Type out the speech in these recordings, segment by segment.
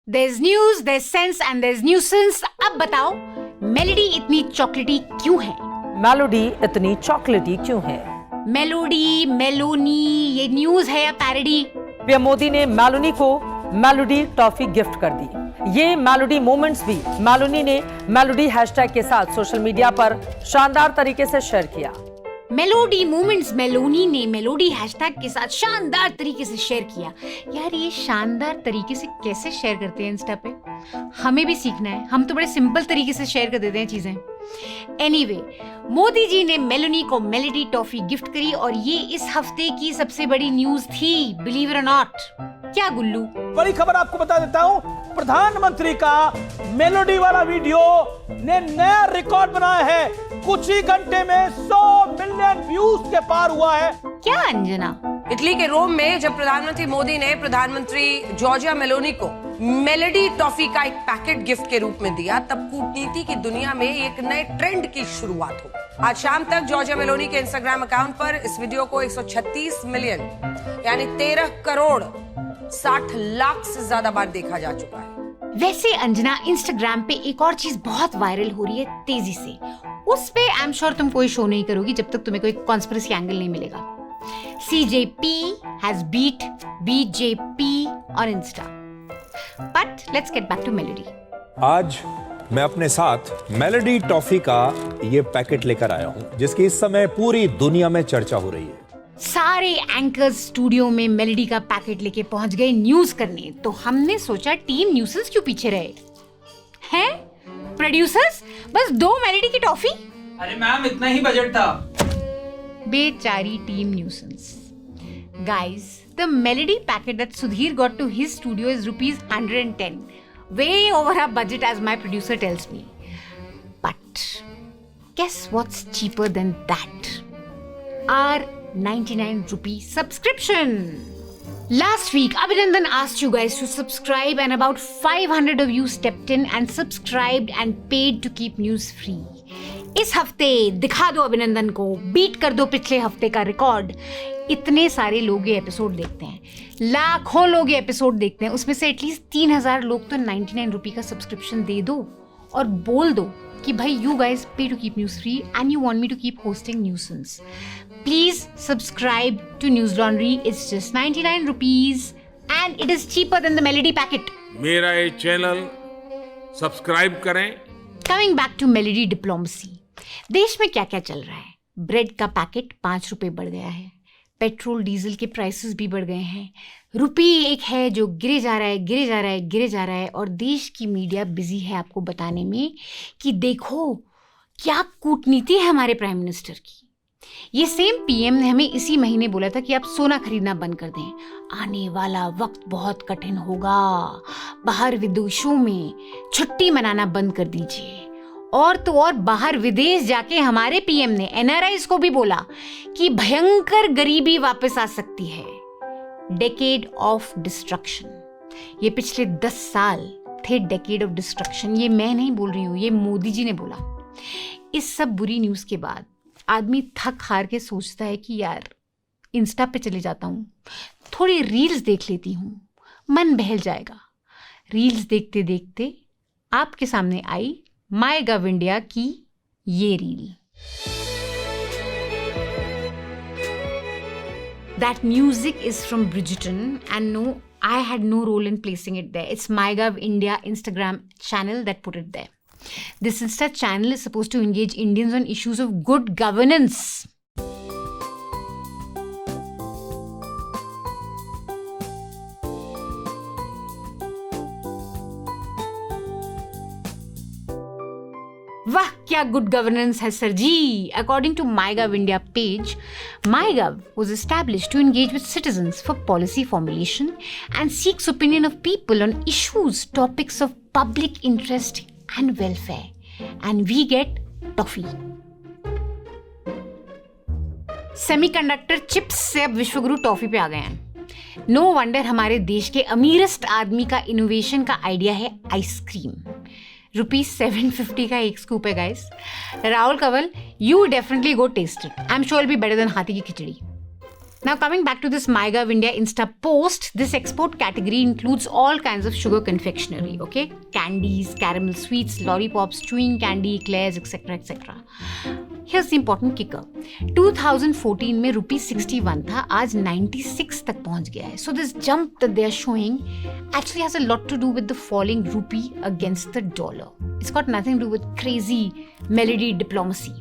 There's news, there's sense and there's nuisance. अब बताओ melody इतनी चॉकलेटी क्यों है? मेलोडी इतनी चॉकलेटी क्यों है? मेलोडी, मेलोनी, ये न्यूज है या पैरोडी? पीएम मोदी ने मेलोनी को मेलोडी टॉफी गिफ्ट कर दी। ये मेलोडी मोमेंट्स भी मेलोनी ने मेलोडी हैशटैग के साथ सोशल मीडिया पर शानदार तरीके से शेयर किया। मेलोडी मोमेंट्स मेलोनी ने मेलोडी हैशटैग के साथ शानदार तरीके से शेयर किया। यार ये शानदार तरीके से कैसे शेयर करते हैं इंस्टा पे? हमें भी सीखना है। हम तो बड़े सिंपल तरीके से शेयर कर देते हैं चीजें। एनीवे, मोदी जी ने मेलोनी को मेलोडी टॉफी गिफ्ट करी और ये इस हफ्ते की सबसे बड़ी न्यूज थी, बिलीव इट और नॉट। क्या गुल्लू? बड़ी खबर आपको बता देता हूं, प्रधानमंत्री का मेलोडी वाला वीडियो ने नया रिकॉर्ड बनाया है। कुछ ही घंटे में 100 मिलियन व्यूज के पार हुआ है। क्या अंजना? इटली के रोम में जब प्रधानमंत्री मोदी ने प्रधानमंत्री जॉर्जिया मेलोनी को मेलोडी टॉफी का एक पैकेट गिफ्ट के रूप में दिया, तब कूटनीति की दुनिया में एक नए ट्रेंड की शुरुआत हो। आज शाम तक जॉर्जिया मेलोनी के इंस्टाग्राम अकाउंट पर इस वीडियो को 136 मिलियन यानी 13 करोड़ 60 लाख से ज्यादा बार देखा जा चुका है। वैसे अंजना, इंस्टाग्राम पे एक और चीज बहुत वायरल हो रही है तेजी से। उस पे आई एम श्योर तुम कोई शो नहीं करोगी जब तक तुम्हें कोई कॉन्स्पिरेसी एंगल नहीं मिलेगा। CJP has beat BJP on Insta. But let's get back to Melody. आज मैं अपने साथ मेलोडी टॉफी का ये पैकेट लेकर आया हूं, जिसकी इस समय पूरी दुनिया में चर्चा हो रही है। सारे एंकर्स स्टूडियो में मेलोडी का पैकेट लेके पहुंच गए न्यूज करने, तो हमने सोचा टीम न्यूसेंस क्यों पीछे रहे हैं? प्रोड्यूसर्स, बस 2 मेलोडी की टॉफी? अरे मैम, इतना ही बजट था। बेचारी team nuisance. Guys, the melody packet that Sudhir got to his studio is rupees 110. Way over our budget, as my producer tells me. But guess what's cheaper than that? Our 99 rupee subscription. Last week, Abhinandan asked you guys to subscribe and about 500 of you stepped in and subscribed and paid to keep news free. इस हफ्ते दिखा दो अभिनंदन को, beat कर दो पिछले हफ्ते का रिकॉर्ड। इतने सारे लोग ये एपिसोड देखते हैं, लाखों लोग ये एपिसोड देखते हैं, उसमें से एटलीस्ट 3000 लोग तो 99 रुपी का सब्सक्रिप्शन दे दो और बोल दो कि भाई you guys pay to keep news free and you want me to keep hosting nuisance. Please subscribe to Newslaundry. It's just 99 rupees and it is cheaper than the melody packet. मेरा ये channel subscribe करें। Coming back to melody diplomacy, देश में क्या क्या चल रहा है? ब्रेड का पैकेट 5 रुपए बढ़ गया है, पेट्रोल डीजल के प्राइसेस भी बढ़ गए हैं, रुपी एक है जो गिरे जा रहा है, गिरे जा रहा है, गिरे जा रहा है, और देश की मीडिया बिजी है आपको बताने में कि देखो क्या कूटनीति है हमारे प्राइम मिनिस्टर की। ये सेम पीएम ने हमें इसी महीने बोला था कि आप सोना खरीदना बंद कर दें, आने वाला वक्त बहुत कठिन होगा, बाहर विदेशों में छुट्टी मनाना बंद कर दीजिए। और तो और बाहर विदेश जाके हमारे पीएम ने एनआरआईज को भी बोला कि भयंकर गरीबी वापस आ सकती है। डेकेड ऑफ डिस्ट्रक्शन, ये पिछले 10 साल थे डेकेड ऑफ डिस्ट्रक्शन। ये मैं नहीं बोल रही हूँ, ये मोदी जी ने बोला। इस सब बुरी न्यूज़ के बाद आदमी थक हार के सोचता है कि यार इंस्टा पे चले जाता हूँ, थोड़ी रील्स देख लेती हूँ, मन बहल जाएगा। रील्स देखते देखते आपके सामने आई माईगव इंडिया की ये reel. That music is from Bridgerton and no, I had no role in placing it there. It's MyGov India Instagram channel that put it there. This Insta channel is supposed to engage Indians on issues of good governance. वाह क्या good governance है sir ji. According to MyGov India page, MyGov was established to engage with citizens for policy formulation and seeks opinion of people on issues, topics of public interest and welfare. And we get toffee. Semiconductor chips से अब विश्वगुरु toffee पे आ गए हैं। No wonder हमारे देश के अमीरस्ट आदमी का इनोवेशन का आइडिया है आइसक्रीम। ₹750 का एक स्कूप है guys. Rahul Kanwal, you definitely go test it. I am sure be better than हाथी की खिचड़ी। Now coming back to this MyGov India Insta post, this export category includes all kinds of sugar confectionery, okay? Candies, caramel sweets, lollipops, chewing candy, eclairs, etc. etc. Here's the important kicker. 2014 में ₹61 था, आज 96 तक पहुंच गया है. So this jump that they are showing actually has a lot to do with the falling rupee against the dollar. It's got nothing to do with crazy melody diplomacy.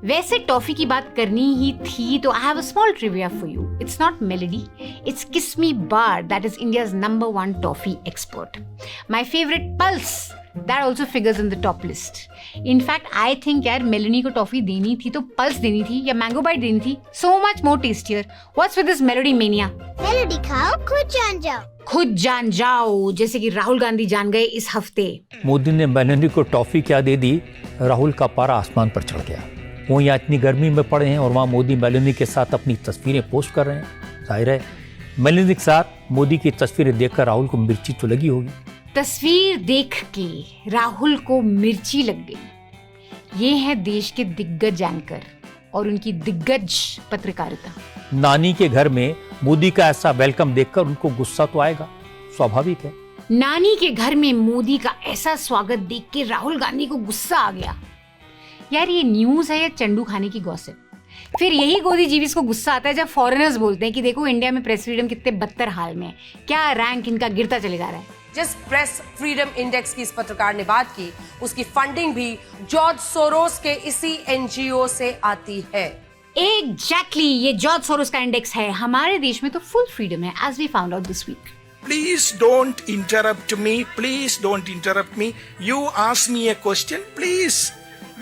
वैसे toffee की बात करनी ही थी तो I have a small trivia for you. It's not Melody, it's Kissme bar that is India's number 1 toffee expert. My favourite Pulse that also figures in the top list. In fact I think यार Melody को toffee देनी थी तो pulse देनी थी या mango bite देनी थी. So much more tastier. What's with this melody mania? Melody खाओ खुद जान जाओ. खुद जान जाओ, जैसे कि राहुल गांधी जान गए इस हफ्ते. मोदी ने मेलोडी को टॉफी क्या दे दी, राहुल का पारा आसमान पर चढ़ गया. वो यहाँ इतनी गर्मी में पड़े हैं और वहाँ मोदी मेलोडी के साथ अपनी तस्वीरें पोस्ट कर रहे हैं. जाहिर है मेलोडी के साथ मोदी की तस्वीरें देखकर राहुल को मिर्ची तो लगी होगी. तस्वीर देख के राहुल को मिर्ची लग गई. ये है देश के दिग्गज एंकर और उनकी दिग्गज पत्रकारिता. नानी के घर में मोदी का ऐसा वेलकम देखकर उनको गुस्सा तो आएगा, स्वाभाविक है. नानी के घर में मोदी का ऐसा स्वागत देख के राहुल गांधी को गुस्सा आ गया. यार ये न्यूज है या चंडू खाने की गॉसिप? फिर यही गोदी जीविस को गुस्सा आता है जब फॉरेनर्स बोलते हैं कि देखो इंडिया में प्रेस फ्रीडम कितने बदतर हाल में है, क्या रैंक इनका गिरता चले जा रहा है. जिस प्रेस फ्रीडम इंडेक्स की इस पत्रकार ने बात की, उसकी फंडिंग भी जॉर्ज सोरोस के इसी एनजीओ से आती है. एग्जैक्टली, ये जॉर्ज सोरोस का इंडेक्स है. हमारे देश में तो फुल फ्रीडम है, as we found out this week. Please don't interrupt me. Please don't interrupt me. You ask me a question, please.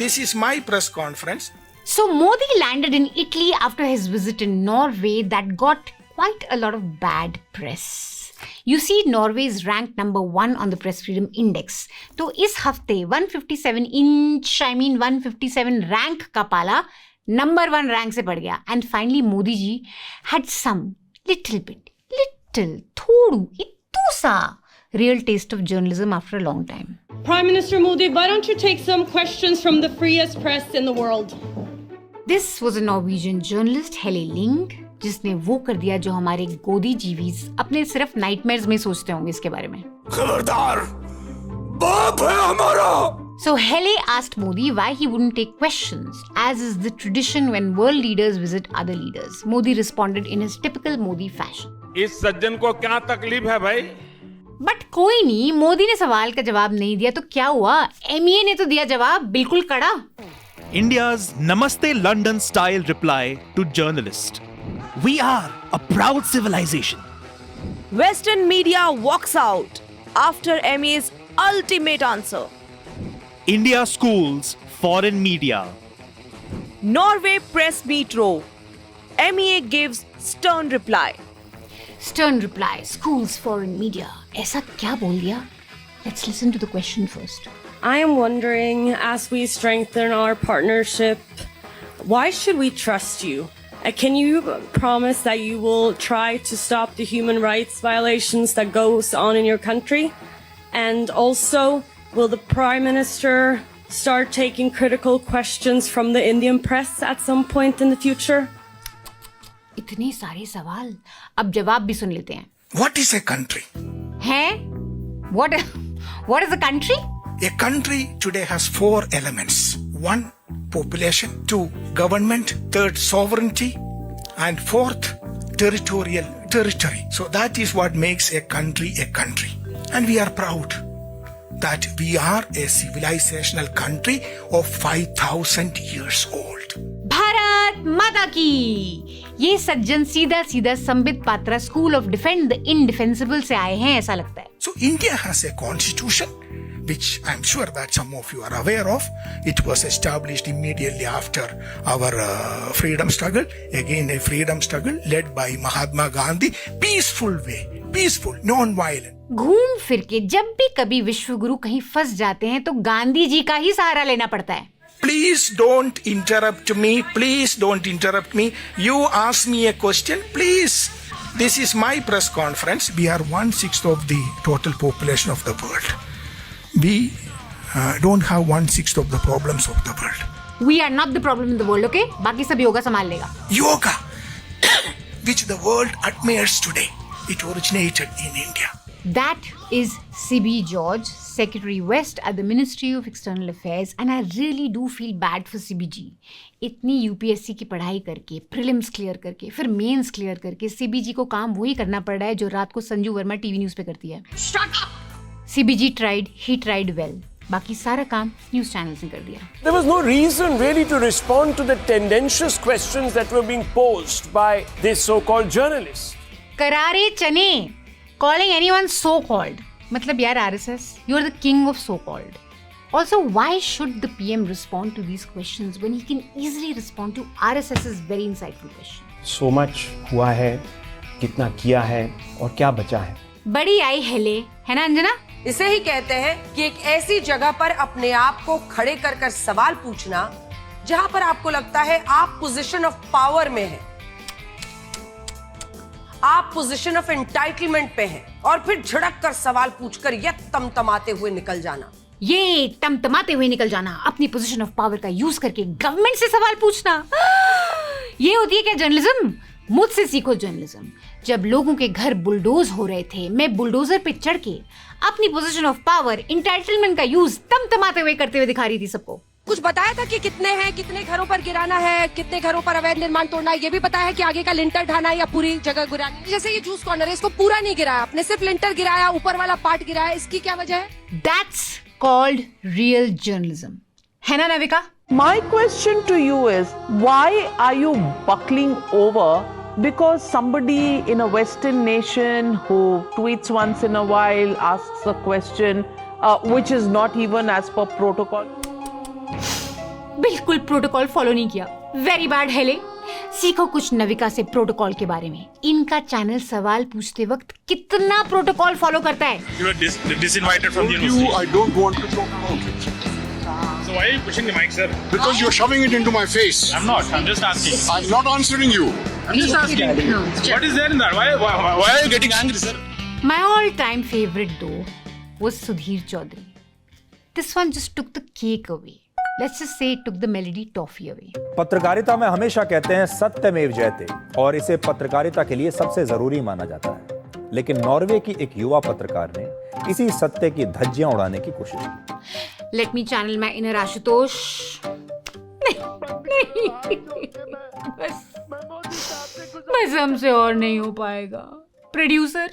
This is my press conference. So Modi landed in Italy after his visit in Norway that got quite a lot of bad press. You see, Norway is ranked number 1 on the Press Freedom Index. तो इस हफ्ते 157 rank का पाला number 1 rank से बढ़ गया. And finally Modi ji had some थोड़ू इत्तू सा real taste of journalism after a long time. Prime Minister Modi, why don't you take some questions from the freest press in the world? This was a Norwegian journalist, Helle Ling, जिसने वो कर दिया जो हमारे गोदी जीवीज अपने सिर्फ nightmares में सोचते होंगे इसके बारे में. खबरदार, बाप है हमारा. So Helle asked Modi why he wouldn't take questions, as is the tradition when world leaders visit other leaders. Modi responded in his typical Modi fashion. इस सज्जन को क्या तकलीफ है भाई? बट कोई नहीं, मोदी ने सवाल का जवाब नहीं दिया तो क्या हुआ, एमईए ने तो दिया जवाब बिल्कुल कड़ा. India's Namaste London style reply to journalist. We are a proud civilization. Western media walks out after MEA's ultimate answer. India schools foreign media. Norway press meet row. MEA gives stern reply. Stern reply, schools foreign media. ऐसा क्या बोल दिया? Let's listen to the question first. I am wondering, as we strengthen our partnership, why should we trust you? Can you promise that you will try to stop the human rights violations that goes on in your country? And also, will the Prime Minister start taking critical questions from the Indian press at some point in the future? इतने सारे सवाल, अब जवाब भी सुन लेते हैं. What is a country? हैं? What is a country? A country today has 4 elements. 1, population. 2, government. 3rd, sovereignty. And 4th, territory. So that is what makes a country a country. And we are proud that we are a civilizational country of 5,000 years old. Bharat माता की. ये सज्जन सीधा Sambit Patra school of defend the indefensible से आए हैं ऐसा लगता है. So India has a constitution which I'm sure that some of you are aware of. It was established immediately after our freedom struggle. Again, a freedom struggle led by Mahatma Gandhi. Peaceful way, peaceful, non-violent. घूम फिर के जब भी कभी विश्वगुरु कहीं फंस जाते हैं तो गांधी जी का ही सहारा लेना पड़ता है. Please don't interrupt me. Please don't interrupt me. You ask me a question, please. This is my press conference. We are 1/6 of the total population of the world. We don't have 1/6 of the problems of the world. We are not the problem in the world, okay? बाकी सब योगा संभाल लेगा. Yoga. which the world admires today, it originated in India. That is CB George, Secretary West at the Ministry of External Affairs, and I really do feel bad for CBG. इतनी UPSC की पढ़ाई करके, prelims clear करके, फिर mains clear करके CBG को काम वही करना पड़ रहा है जो रात को संजू वर्मा टीवी न्यूज़ पे करती है. Shut up! CBG tried, he tried well. बाकी सारा काम न्यूज़ चैनल्स ने कर दिया. There was no reason really to respond to the tendentious questions that were being posed by this so-called journalist. करारे चने, calling anyone so-called. मतलब यार RSS, you are the king of so-called. Also, why should the PM respond to these questions when he can easily respond to RSS's very insightful question? So much हुआ है, कितना किया है और क्या बचा है. बड़ी आई हेले, है ना अंजना? इसे ही कहते हैं कि एक ऐसी जगह पर अपने आप को खड़े कर कर सवाल पूछना जहां पर आपको लगता है आप पोजीशन ऑफ पावर में हैं, आप पोजीशन ऑफ एंटाइटलमेंट पे हैं और फिर झड़क कर सवाल पूछकर ये तमतमाते हुए निकल जाना. ये तमतमाते हुए निकल जाना, अपनी पोजीशन ऑफ पावर का यूज करके गवर्नमेंट से सवाल पूछना, ये होती है क्या जर्नलिज्म? मुझसे सीखो जर्नलिज्म. जब लोगों के घर बुलडोज हो रहे थे, मैं बुलडोजर पे चढ़ के अपनी पोजीशन ऑफ पावर, इंटाइटलमेंट का यूज तमतमाते हुए करते हुए दिखा रही थी सबको. कुछ बताया था कि कितने हैं, कितने घरों पर गिराना है, कितने घरों पर अवैध निर्माण तोड़ना है, ये भी बताया है कि आगे का लिंटर ढाना है या पूरी जगह गिरानी. जैसे ये जूस कॉर्नर है, इसको पूरा नहीं गिराया आपने, सिर्फ लिंटर गिराया, ऊपर वाला पार्ट गिराया, इसकी क्या वजह है? That's called real journalism. है ना Navika? My question to you is, why are you buckling over because somebody in a Western nation who tweets once in a while asks a question which is not even as per protocol? बिल्कुल protocol follow नहीं किया. Very bad हेले. सीखो कुछ नविका से protocol के बारे में. इनका चैनल सवाल पूछते वक्त कितना प्रोटोकॉल फॉलो करता है. You were disinvited from the university. I don't want to talk about it. So why are you pushing the mic, sir? Because you're shoving it into my face. I'm not. I'm just asking. I'm not answering you. I'm just asking. What is there in that? Why are you getting angry, sir? My all-time favorite though was Sudhir Chaudhary. This one just took the cake away. Let's just say it took the melody toffee away. पत्रकारिता में हमेशा कहते हैं सत्यमेव जयते और इसे पत्रकारिता के लिए सबसे जरूरी माना जाता है. लेकिन नॉर्वे की एक युवा पत्रकार ने इसी सत्य की धज्जियां उड़ाने की कोशिश की. Let me channel my inner Ashutosh. नहीं, बस हमसे और नहीं हो पाएगा. Producer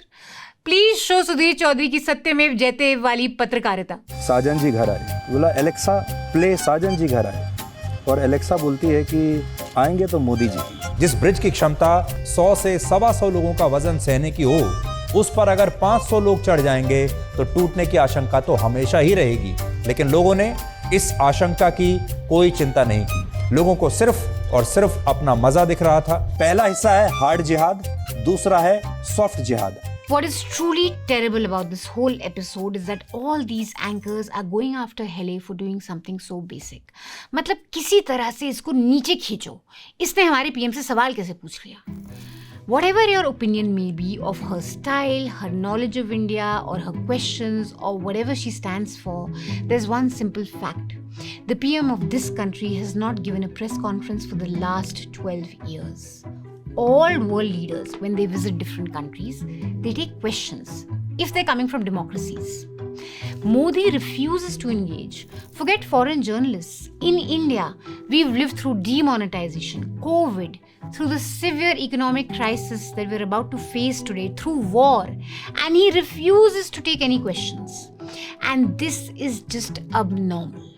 please show Sudhir Chaudhary की सत्यमेव जयते वाली पत्रकारिता. साजन जी घर आए. बोला एलेक्सा प्ले साजन जी घर आए और एलेक्सा बोलती है कि आएंगे तो मोदी जी. जिस ब्रिज की क्षमता 100 से 125 लोगों का वजन सहने की हो, उस पर अगर 500 लोग चढ़ जाएंगे तो टूटने की आशंका तो हमेशा ही रहेगी. लेकिन लोगों ने इस आशंका की कोई चिंता नहीं की. लोगों को सिर्फ और सिर्फ अपना मजा दिख रहा था. पहला हिस्सा है हार्ड जिहाद, दूसरा है सॉफ्ट जिहाद. What is truly terrible about this whole episode is that all these anchors are going after Hele for doing something so basic. मतलब किसी तरह से इसको नीचे खींचो. इसने हमारे PM से सवाल कैसे पूछ लिया? Whatever your opinion may be of her style, her knowledge of India, or her questions, or whatever she stands for, there's one simple fact. The PM of this country has not given a press conference for the last 12 years. All world leaders, when they visit different countries, they take questions if they're coming from democracies. Modi refuses to engage. Forget foreign journalists. In India, we've lived through demonetization, COVID, through the severe economic crisis that we're about to face today, through war, and he refuses to take any questions. And this is just abnormal.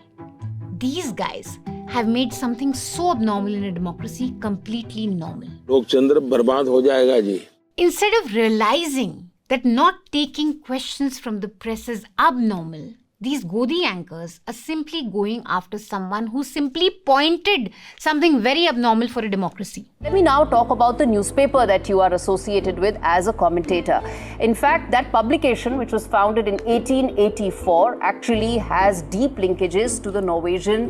These guys have made something so abnormal in a democracy completely normal. लोकतंत्र बर्बाद हो जाएगा जी. Instead of realizing that not taking questions from the press is abnormal, these Godi anchors are simply going after someone who simply pointed something very abnormal for a democracy. Let me now talk about the newspaper that you are associated with as a commentator. In fact, that publication, which was founded in 1884, actually has deep linkages to the Norwegian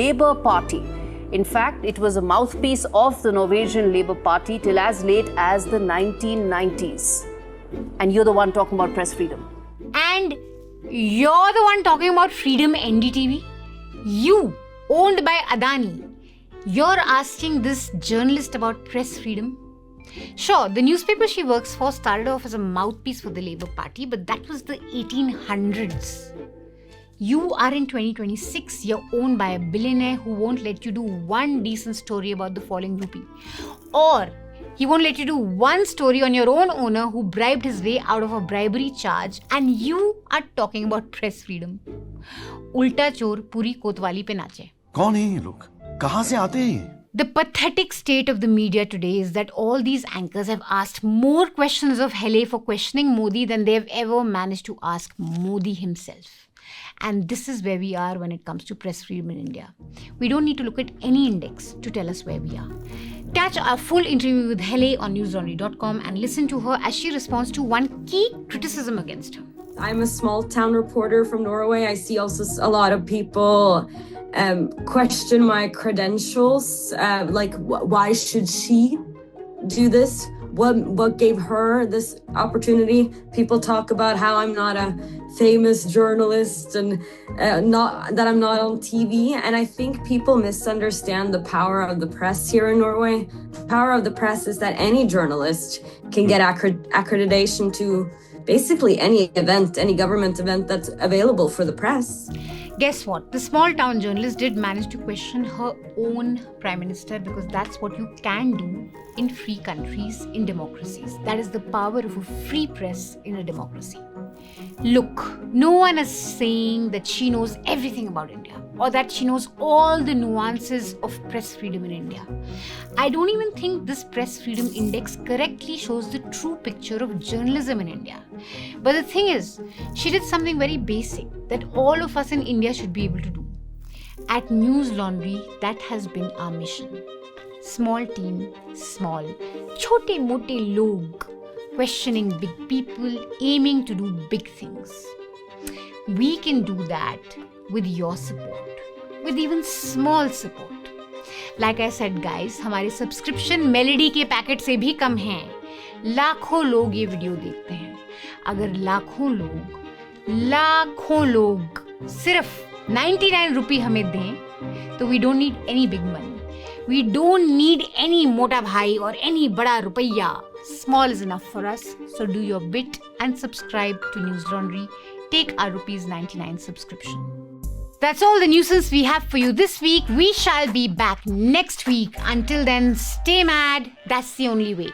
Labour Party. In fact, it was a mouthpiece of the Norwegian Labour Party till as late as the 1990s. And you're the one talking about press freedom. And you're the one talking about freedom NDTV? You, owned by Adani, you're asking this journalist about press freedom? Sure, the newspaper she works for started off as a mouthpiece for the Labour Party, but that was the 1800s. You are in 2026, you're owned by a billionaire who won't let you do one decent story about the falling rupee. Or he won't let you do one story on your own owner who bribed his way out of a bribery charge, and you are talking about press freedom. उल्टा चोर पूरी कोतवाली पे नाचे. कौन है ये लोग? कहाँ से आते हैं? The pathetic state of the media today is that all these anchors have asked more questions of Hele for questioning Modi than they have ever managed to ask Modi himself. And this is where we are when it comes to press freedom in India. We don't need to look at any index to tell us where we are. Catch our full interview with Hele on newslaundry.com and listen to her as she responds to one key criticism against her. I'm a small town reporter from Norway. I see also a lot of people question my credentials. Why should she do this? What gave her this opportunity? People talk about how I'm not a famous journalist and that I'm not on TV. And I think people misunderstand the power of the press here in Norway. The power of the press is that any journalist can get accreditation to basically any event, any government event that's available for the press. Guess what? The small town journalist did manage to question her own prime minister, because that's what you can do in free countries, in democracies. That is the power of a free press in a democracy. Look, no one is saying that she knows everything about India or that she knows all the nuances of press freedom in India. I don't even think this press freedom index correctly shows the true picture of journalism in India. But the thing is, she did something very basic that all of us in India should be able to do. At News Laundry, that has been our mission. Small team, small, chote mote log, questioning big people, aiming to do big things. We can do that with your support, with even small support. Like I said guys, हमारे subscription melody के packet से भी कम हैं. लाखों लोग ये video देखते हैं. अगर लाखों लोग सिर्फ 99 रुपये हमें दें, तो we don't need any big money. We don't need any मोटा भाई or any बड़ा रुपया. Small is enough for us. So do your bit and subscribe to News Laundry. Take our ₹99 subscription. That's all the nuisance we have for you this week. We shall be back next week. Until then, stay mad. That's the only way.